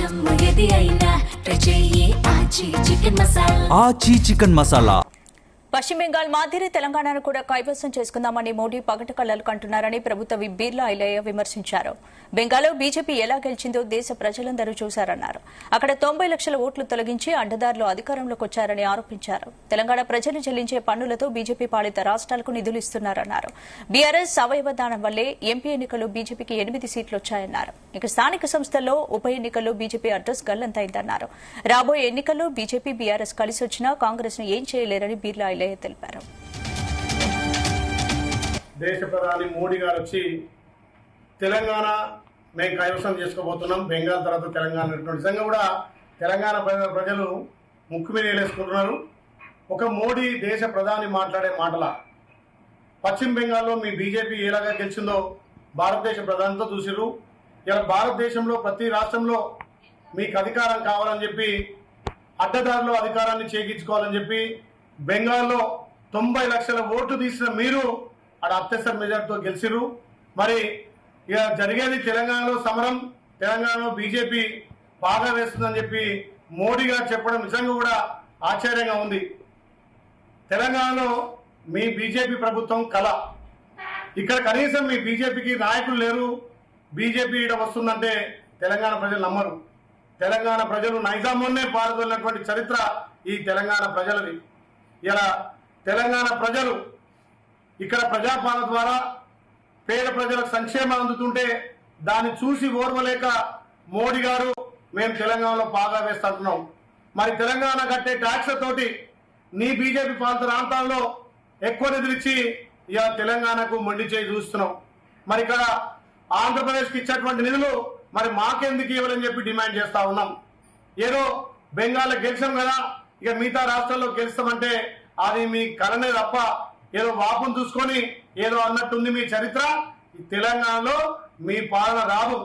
జమ్ము ఏది అయినా ట్రై చెయ్యి ఆచి చికెన్ మసాలా. పశ్చిమ బెంగాల్ మాదిరి తెలంగాణను కూడా కైవసం చేసుకుందామని మోడీ పగటి కళ్లలు కంటున్నారని ప్రభుత్వ విప్ బీర్లా ఐలయ్య విమర్శించారు. బెంగాల్లో బీజేపీ ఎలా గెలిచిందో దేశ ప్రజలందరూ చూశారన్నారు. అక్కడ 90 లక్షల ఓట్లు తొలగించి అడ్డదారులు అధికారంలోకి వచ్చారని ఆరోపించారు. తెలంగాణ ప్రజలు చెల్లించే పన్నులతో బీజేపీ పాలిత రాష్ట్రాలకు నిధులు ఇస్తున్నారన్నారు. బీఆర్ఎస్ అవయవదానం వల్లే ఎంపీ ఎన్నికల్లో బీజేపీకి 8 సీట్లు వచ్చాయన్నారు. ఇక స్థానిక సంస్థల్లో ఉప ఎన్నికల్లో బీజేపీ అడ్రస్ గల్లంతైందన్నారు. రాబోయే ఎన్నికల్లో బీజేపీ బీఆర్ఎస్ కలిసి వచ్చినా కాంగ్రెస్ ను ఏం చేయలేరని బీర్లా తెలిపారు. దేశ ప్రధాని మోడీ గారు వచ్చి తెలంగాణ మేము కైవసం చేసుకోబోతున్నాం, బెంగాల్ తర్వాత తెలంగాణ నిజంగా కూడా తెలంగాణ ప్రజలు ముక్కు మీద వేసుకుంటున్నారు. ఒక మోడీ దేశ ప్రధాని మాట్లాడే మాటల పశ్చిమ బెంగాల్లో మీ బీజేపీ ఎలాగా గెలిచిందో భారతదేశ ప్రధానితో చూసిరు. ఇలా భారతదేశంలో ప్రతి రాష్ట్రంలో మీకు అధికారం కావాలని చెప్పి అడ్డదారిలో అధికారాన్ని చేకించుకోవాలని చెప్పి బెంగాల్లో 90 లక్షల ఓట్లు తీసిన మీరు అక్కడ అత్యవసర మెజార్టీతో గెలిచిరు. మరి ఇక జరిగేది తెలంగాణలో సమరం, తెలంగాణలో బీజేపీ బాగా వేస్తుందని చెప్పి మోడీ గారు చెప్పడం నిజంగా కూడా ఆశ్చర్యంగా ఉంది. తెలంగాణలో మీ బీజేపీ ప్రభుత్వం కళ, ఇక్కడ కనీసం మీ బీజేపీకి నాయకులు లేరు. బీజేపీ ఇక్కడ వస్తుందంటే తెలంగాణ ప్రజలు నమ్మరు. తెలంగాణ ప్రజలు నైజామున్నే పాల్గొన్నటువంటి చరిత్ర ఈ తెలంగాణ ప్రజలది. ఇలా తెలంగాణ ప్రజలు ఇక్కడ ప్రజాపాలన ద్వారా పేద ప్రజలకు సంక్షేమం అందుతుంటే దాన్ని చూసి ఓర్వలేక మోడీ గారు మేము తెలంగాణలో బాగా వేస్తున్నాం. మరి తెలంగాణ కట్టే ట్యాక్స్ తోటి నీ బీజేపీ పాలిత ప్రాంతాల్లో ఎక్కువ నిధులు ఇచ్చి ఇక తెలంగాణకు మొండి చేయి చూస్తున్నాం. మరి ఇక్కడ ఆంధ్రప్రదేశ్కి ఇచ్చేటువంటి నిధులు మరి మాకెందుకు ఇవ్వాలని చెప్పి డిమాండ్ చేస్తా ఉన్నాం. ఏదో బెంగాల్లో గెలిచాం కదా ఇక మిగతా రాష్ట్రాల్లో గెలుస్తామంటే అది మీ కలనే తప్ప ఏదో వాపును చూసుకొని ఏదో అన్నట్టుంది మీ చరిత్ర. ఈ తెలంగాణలో మీ పాలన రాదు.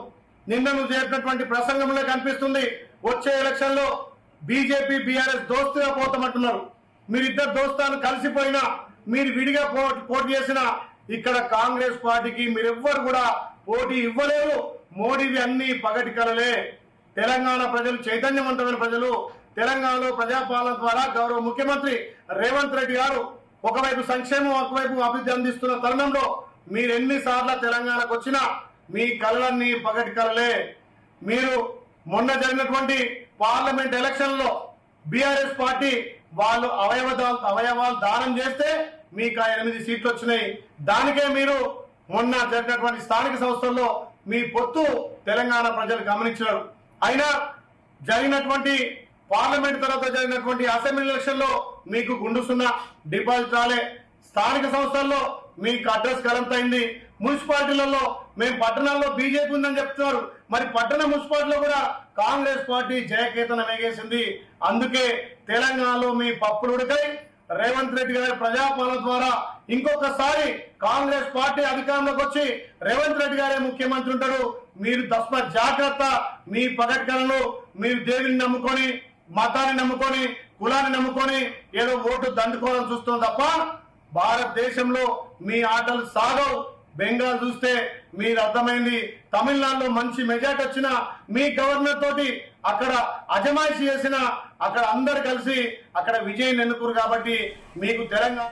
నిన్న నువ్వు చేసినటువంటి ప్రసంగంలో కనిపిస్తుంది వచ్చే ఎలక్షన్ లో బీజేపీ బీఆర్ఎస్ దోస్తుగా పోతామంటున్నారు. మీరిద్దరు దోస్తాను కలిసిపోయినా మీరు విడిగా పోటీ చేసిన ఇక్కడ కాంగ్రెస్ పార్టీకి మీరెవ్వరు కూడా పోటీ ఇవ్వలేరు. మోడీవి అన్ని పగటి కలలే. తెలంగాణ ప్రజలు చైతన్యవంతమైన ప్రజలు. తెలంగాణలో ప్రజాపాలన ద్వారా గౌరవ ముఖ్యమంత్రి రేవంత్ రెడ్డి గారు ఒకవైపు సంక్షేమం ఒకవైపు అభివృద్ధి అందిస్తున్న తరుణంలో మీరు ఎన్నిసార్లు తెలంగాణకు వచ్చినా మీ కళలన్నీ పగటి కళలే. మీరు మొన్న జరిగినటువంటి పార్లమెంట్ ఎలక్షన్ లో బీఆర్ఎస్ పార్టీ వాళ్ళు అవయవాలు దానం చేస్తే మీకు 8 సీట్లు వచ్చినాయి. దానికే మీరు మొన్న జరిగినటువంటి స్థానిక సంస్థల్లో మీ పొత్తు తెలంగాణ ప్రజలు గమనించారు. అయినా జరిగినటువంటి పార్లమెంట్ తర్వాత జరిగినటువంటి అసెంబ్లీ ఎలక్షన్ లో మీకు గుండు 0 డిపాజిట్ రాలే. స్థానిక సంస్థల్లో మీకు అడ్రస్ గలంతైంది. మున్సిపాలిటీలలో మేము పట్టణాల్లో బీజేపీ ఉందని చెప్తున్నారు. మరి పట్టణ మున్సిపాలిటీలో కూడా కాంగ్రెస్ పార్టీ జయకేతనం ఎగేసింది. అందుకే తెలంగాణలో మీ పప్పులు ఉడికై రేవంత్ రెడ్డి గారి ప్రజాపాలన ద్వారా ఇంకొకసారి కాంగ్రెస్ పార్టీ అధికారంలోకి వచ్చి రేవంత్ రెడ్డి గారే ముఖ్యమంత్రి ఉంటారు. మీరు తస్మ జాగ్రత్త. మీ పగటికలను మీరు దేవుని నమ్ముకొని మతాన్ని నమ్ముకొని కులాన్ని నమ్ముకొని ఏదో ఓటు దండుకోవాలని చూస్తుంది తప్ప భారతదేశంలో మీ ఆటలు సాగవు. బెంగాల్ చూస్తే మీరు అర్థమైంది. తమిళనాడులో మంచి మెజార్టీ వచ్చిన మీ గవర్నర్ తోటి అక్కడ అజమాయిషీ చేసిన అక్కడ అందరు కలిసి అక్కడ విజయం ఎన్నుకురు. కాబట్టి మీకు తెలంగాణ